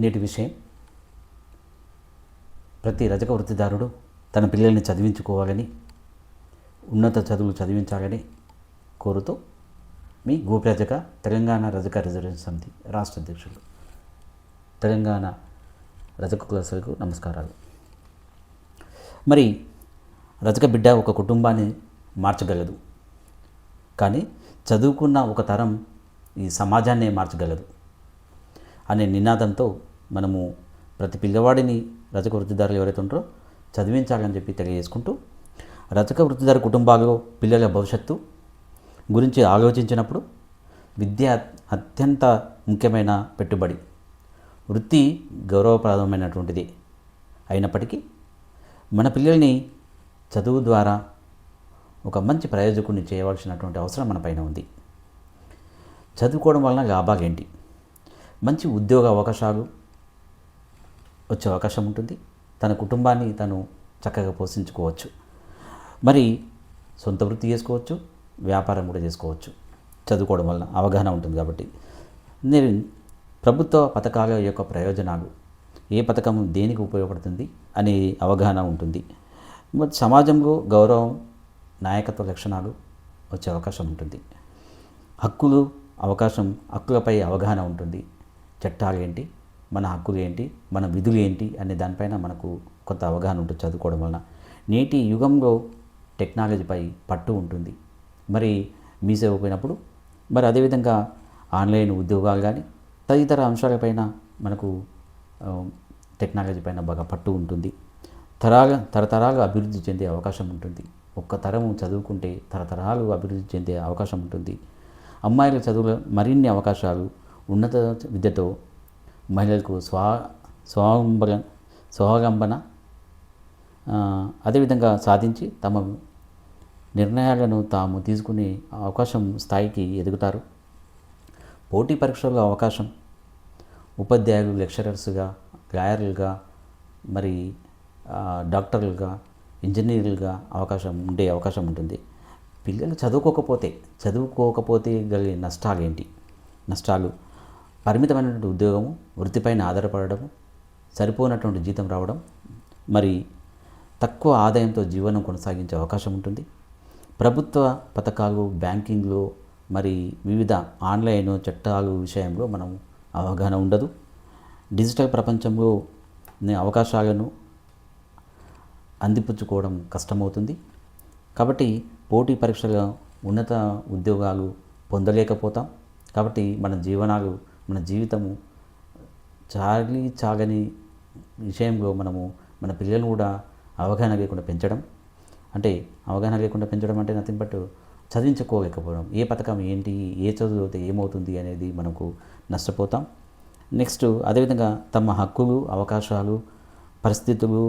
నేటి విషయం, ప్రతి రజక వృత్తిదారుడు తన పిల్లల్ని చదివించుకోవాలని, ఉన్నత చదువులు చదివించాలని కోరుతూ మీ గోప్రజక తెలంగాణ రజక రిజర్వేషన్ సమితి రాష్ట్ర అధ్యక్షులు. తెలంగాణ రజక కులస్తులకు నమస్కారాలు. మరి రజక బిడ్డ ఒక కుటుంబాన్ని మార్చగలదు, కానీ చదువుకున్న ఒక తరం ఈ సమాజాన్నే మార్చగలదు అనే నినాదంతో మనము ప్రతి పిల్లవాడిని రజక వృత్తిదారులు ఎవరైతే ఉంటారో చదివించాలని చెప్పి తెలియజేసుకుంటూ, రజక వృత్తిదారు కుటుంబాల్లో పిల్లల భవిష్యత్తు గురించి ఆలోచించినప్పుడు విద్య అత్యంత ముఖ్యమైన పెట్టుబడి. వృత్తి గౌరవప్రదమైనటువంటిది అయినప్పటికీ మన పిల్లల్ని చదువు ద్వారా ఒక మంచి ప్రయోజకుడిని చేయవలసినటువంటి అవసరం మన పైన ఉంది. చదువుకోవడం వలన లాభాలు ఏంటి? మంచి ఉద్యోగ అవకాశాలు వచ్చే అవకాశం ఉంటుంది. తన కుటుంబాన్ని తను చక్కగా పోషించుకోవచ్చు. మరి సొంత వృత్తి చేసుకోవచ్చు, వ్యాపారం కూడా చేసుకోవచ్చు. చదువుకోవడం వలన అవగాహన ఉంటుంది కాబట్టి. నేను ప్రభుత్వ పథకాల యొక్క ప్రయోజనాలు, ఏ పథకం దేనికి ఉపయోగపడుతుంది అనే అవగాహన ఉంటుంది. మరి సమాజంలో గౌరవం, నాయకత్వ లక్షణాలు వచ్చే అవకాశం ఉంటుంది. హక్కులు, అవకాశం, హక్కులపై అవగాహన ఉంటుంది. చట్టాలు ఏంటి, మన హక్కులు ఏంటి, మన విధులు ఏంటి అనే దానిపైన మనకు కొంత అవగాహన ఉంటుంది చదువుకోవడం వలన. నేటి యుగంలో టెక్నాలజీపై పట్టు ఉంటుంది. మరి మీ సేవ పోయినప్పుడు మరి అదేవిధంగా ఆన్లైన్ ఉద్యోగాలు కానీ తదితర అంశాలపైన మనకు టెక్నాలజీ పైన బాగా పట్టు ఉంటుంది. తరతరాలు అభివృద్ధి చెందే అవకాశం ఉంటుంది. ఒక్క తరము చదువుకుంటే తరతరాలు అభివృద్ధి చెందే అవకాశం ఉంటుంది. అమ్మాయిల చదువులో మరిన్ని అవకాశాలు, ఉన్నత విద్యతో మహిళలకు స్వావలంబన అదేవిధంగా సాధించి తమ నిర్ణయాలను తాము తీసుకునే అవకాశం స్థాయికి ఎదుగుతారు. పోటీ పరీక్షల్లో అవకాశం, ఉపాధ్యాయులు, లెక్చరర్స్గా, లాయర్లుగా, మరి డాక్టర్లుగా, ఇంజనీర్లుగా ఉండే అవకాశం ఉంటుంది. పిల్లలు చదువుకోకపోతే కలిగే నష్టాలు ఏంటి? నష్టాలు పరిమితమైనటువంటి ఉద్యోగము, వృత్తిపైన ఆధారపడము, సరిపోనటువంటి జీతం రావడం, మరి తక్కువ ఆదాయంతో జీవనం కొనసాగించే అవకాశం ఉంటుంది. ప్రభుత్వ పథకాలు, బ్యాంకింగ్లో, మరి వివిధ ఆన్లైన్ చట్టాలు విషయంలో మనం అవగాహన ఉండదు. డిజిటల్ ప్రపంచంలో అవకాశాలను అందిపుచ్చుకోవడం కష్టమవుతుంది. కాబట్టి పోటీ పరీక్షల ఉన్నత ఉద్యోగాలు పొందలేకపోతాం. కాబట్టి మన జీవితము చాగని విషయంలో మనము మన పిల్లలను కూడా అవగాహన లేకుండా పెంచడం అంటే నథింగ్ బట్ చదివించుకోలేకపోవడం. ఏ పథకం ఏంటి, ఏ చదివితే ఏమవుతుంది అనేది మనకు నష్టపోతాం. నెక్స్ట్ అదేవిధంగా తమ హక్కులు, అవకాశాలు, పరిస్థితులు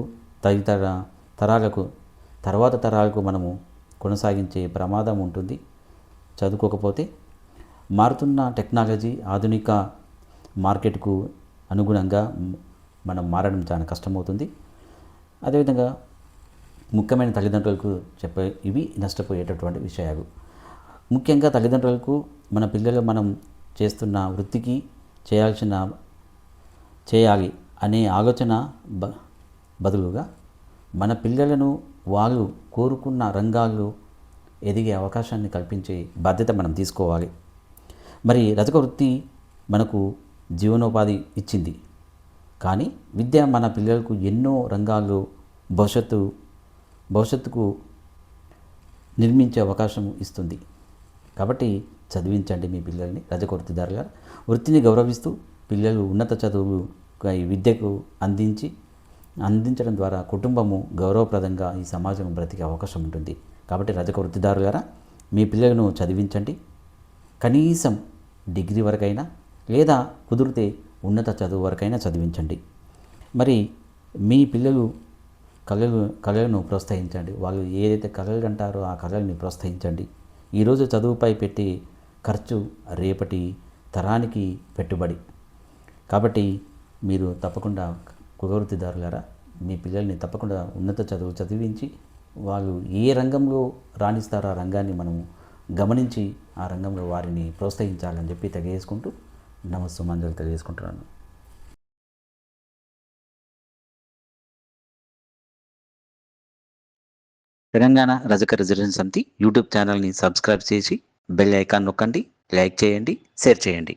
తదితర తర్వాత తరాలకు మనము కొనసాగించే ప్రమాదం ఉంటుంది చదువుకోకపోతే. మారుతున్న టెక్నాలజీ, ఆధునిక మార్కెట్కు అనుగుణంగా మనం మారడం చాలా కష్టమవుతుంది. అదేవిధంగా ముఖ్యమైన తల్లిదండ్రులకు ఇవి నష్టపోయేటటువంటి విషయాలు. ముఖ్యంగా తల్లిదండ్రులకు మన పిల్లలు మనం చేస్తున్న వృత్తికి చేయాలి అనే ఆలోచన బదులుగా మన పిల్లలను వాళ్ళు కోరుకున్న రంగాల్లో ఎదిగే అవకాశాన్ని కల్పించే బాధ్యత మనం తీసుకోవాలి. మరి రజక వృత్తి మనకు జీవనోపాధి ఇచ్చింది, కానీ విద్య మన పిల్లలకు ఎన్నో రంగాల్లో భవిష్యత్తుకు నిర్మించే అవకాశం ఇస్తుంది. కాబట్టి చదివించండి మీ పిల్లల్ని. రజక వృత్తిదారుల వృత్తిని గౌరవిస్తూ పిల్లలు ఉన్నత చదువులు విద్యకు అందించడం ద్వారా కుటుంబము గౌరవప్రదంగా ఈ సమాజం బ్రతికే అవకాశం ఉంటుంది. కాబట్టి రజక వృత్తిదారులారా మీ పిల్లలను చదివించండి. కనీసం డిగ్రీ వరకైనా, లేదా కుదిరితే ఉన్నత చదువు వరకైనా చదివించండి. మరి మీ పిల్లలు కళలను ప్రోత్సహించండి. వాళ్ళు ఏదైతే కళలు అంటారో ఆ కళల్ని ప్రోత్సహించండి. ఈరోజు చదువుపై పెట్టే ఖర్చు రేపటి తరానికి పెట్టుబడి. కాబట్టి మీరు తప్పకుండా కులవృత్తిదారులారా మీ పిల్లల్ని తప్పకుండా ఉన్నత చదువు చదివించి వాళ్ళు ఏ రంగంలో రాణిస్తారో ఆ రంగాన్ని మనం గమనించి ఆ రంగంలో వారిని ప్రోత్సహించాలని చెప్పి తెలియజేసుకుంటూ నమస్సుమాంజలి తెలియజేసుకుంటున్నాను. తెలంగాణ రజక రిజర్వేషన్ సమితి యూట్యూబ్ ఛానల్ని సబ్స్క్రైబ్ చేసి బెల్ ఐకాన్ నొక్కండి, లైక్ చేయండి, షేర్ చేయండి.